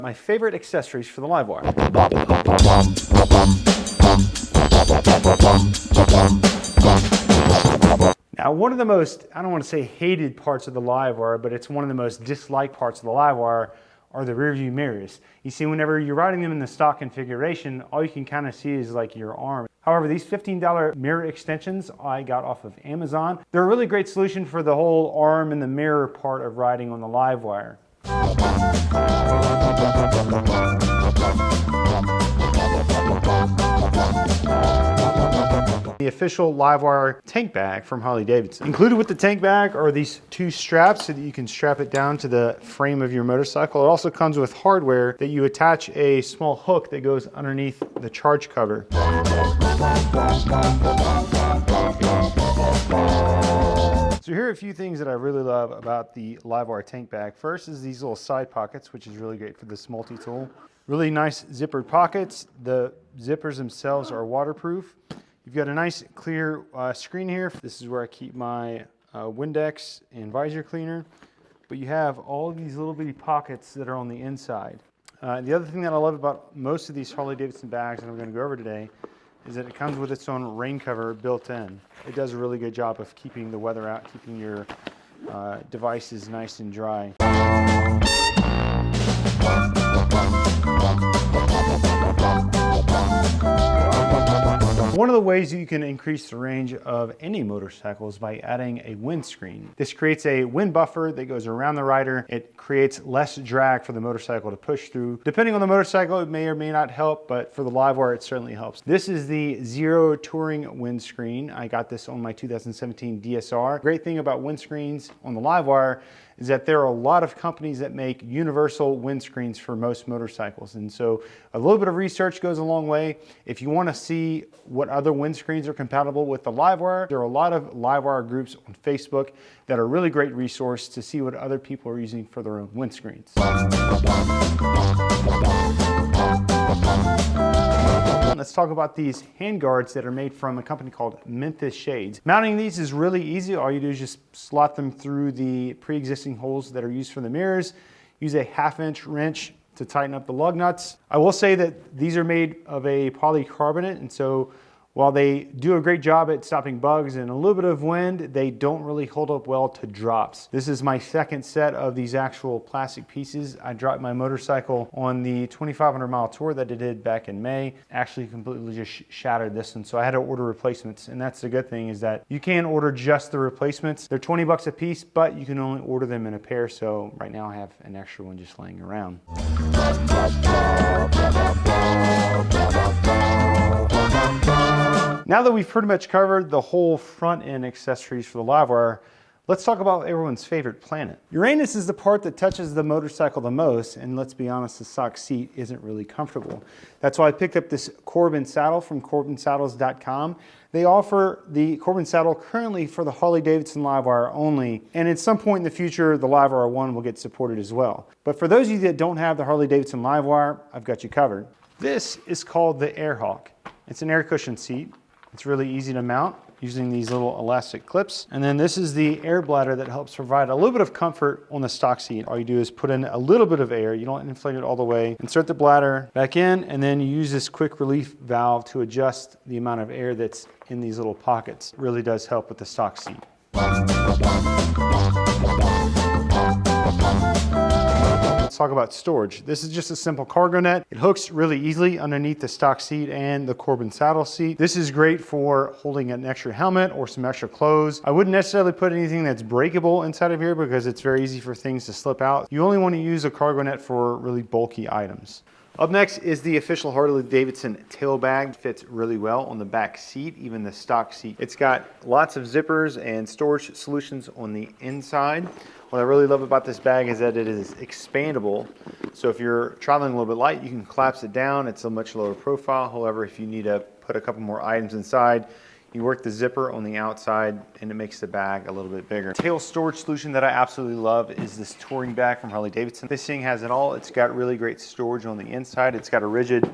My favorite accessories for the LiveWire. Now, one of the most, I don't want to say hated parts of the LiveWire, but it's one of the most disliked parts of the LiveWire are the rear view mirrors. You see, whenever you're riding them in the stock configuration, all you can kind of see is like your arm. However, these $15 mirror extensions I got off of Amazon. They're a really great solution for the whole arm and the mirror part of riding on the LiveWire. The official LiveWire tank bag from Harley-Davidson. Included with the tank bag are these two straps so that you can strap it down to the frame of your motorcycle. It also comes with hardware that you attach a small hook that goes underneath the charge cover. So here are a few things that I really love about the LiveWire tank bag. First is these little side pockets, which is really great for this multi-tool. Really nice zippered pockets. The zippers themselves are waterproof. You've got a nice clear screen here. This is where I keep my Windex and visor cleaner. But you have all of these little bitty pockets that are on the inside. The other thing that I love about most of these Harley-Davidson bags that I'm going to go over today is that it comes with its own rain cover built in. It does a really good job of keeping the weather out, keeping your devices nice and dry. One of the ways you can increase the range of any motorcycle is by adding a windscreen. This creates a wind buffer that goes around the rider. It creates less drag for the motorcycle to push through. Depending on the motorcycle, it may or may not help, but for the LiveWire, it certainly helps. This is the Zero Touring windscreen. I got this on my 2017 DSR. Great thing about windscreens on the LiveWire is that there are a lot of companies that make universal windscreens for most motorcycles. And so a little bit of research goes a long way. If you want to see what other windscreens are compatible with the LiveWire, there are a lot of LiveWire groups on Facebook that are a really great resource to see what other people are using for their own windscreens. Let's talk about these handguards that are made from a company called Memphis Shades. Mounting these is really easy. All you do is just slot them through the pre-existing holes that are used for the mirrors. Use a 1/2-inch wrench to tighten up the lug nuts. I will say that these are made of a polycarbonate, and so while they do a great job at stopping bugs and a little bit of wind, they don't really hold up well to drops. This is my second set of these actual plastic pieces. I dropped my motorcycle on the 2,500 mile tour that I did back in May. Actually completely just shattered this one, so I had to order replacements. And that's the good thing, is that you can order just the replacements. They're 20 bucks a piece, but you can only order them in a pair. So right now I have an extra one just laying around. Now that we've pretty much covered the whole front end accessories for the LiveWire, let's talk about everyone's favorite planet. Uranus is the part that touches the motorcycle the most, and let's be honest, the stock seat isn't really comfortable. That's why I picked up this Corbin saddle from corbinsaddles.com. They offer the Corbin saddle currently for the Harley-Davidson LiveWire only, and at some point in the future, the LiveWire 1 will get supported as well. But for those of you that don't have the Harley-Davidson LiveWire, I've got you covered. This is called the Airhawk. It's an air cushion seat. It's really easy to mount using these little elastic clips. And then this is the air bladder that helps provide a little bit of comfort on the stock seat. All you do is put in a little bit of air. You don't inflate it all the way. Insert the bladder back in, and then you use this quick relief valve to adjust the amount of air that's in these little pockets. It really does help with the stock seat. Let's talk about storage. This is just a simple cargo net. It hooks really easily underneath the stock seat and the Corbin saddle seat. This is great for holding an extra helmet or some extra clothes. I wouldn't necessarily put anything that's breakable inside of here because it's very easy for things to slip out. You only want to use a cargo net for really bulky items. Up next is the official Harley-Davidson tail bag. It fits really well on the back seat, even the stock seat. It's got lots of zippers and storage solutions on the inside. What I really love about this bag is that it is expandable. So if you're traveling a little bit light, you can collapse it down. It's a much lower profile. However, if you need to put a couple more items inside, you work the zipper on the outside and it makes the bag a little bit bigger. Tail storage solution that I absolutely love is this touring bag from Harley-Davidson. This thing has it all. It's got really great storage on the inside. It's got a rigid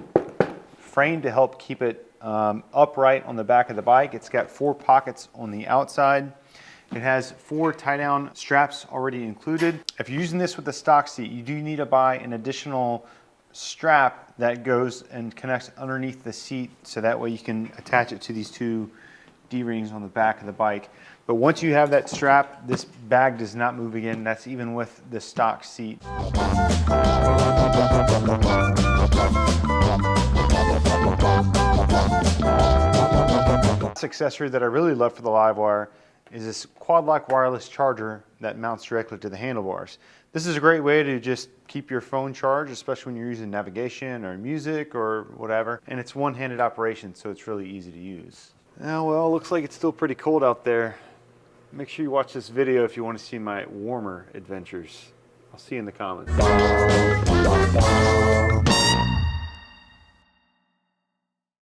frame to help keep it upright on the back of the bike. It's got 4 pockets on the outside. It has 4 tie-down straps already included. If you're using this with the stock seat, you do need to buy an additional strap that goes and connects underneath the seat, so that way you can attach it to these 2 D-rings on the back of the bike. But once you have that strap, this bag does not move again. That's even with the stock seat. This accessory that I really love for the LiveWire is this quad lock wireless charger that mounts directly to the handlebars. This is a great way to just keep your phone charged, especially when you're using navigation or music or whatever. And it's one-handed operation, so it's really easy to use. Well, looks like it's still pretty cold out there. Make sure you watch this video if you want to see my warmer adventures. I'll see you in the comments.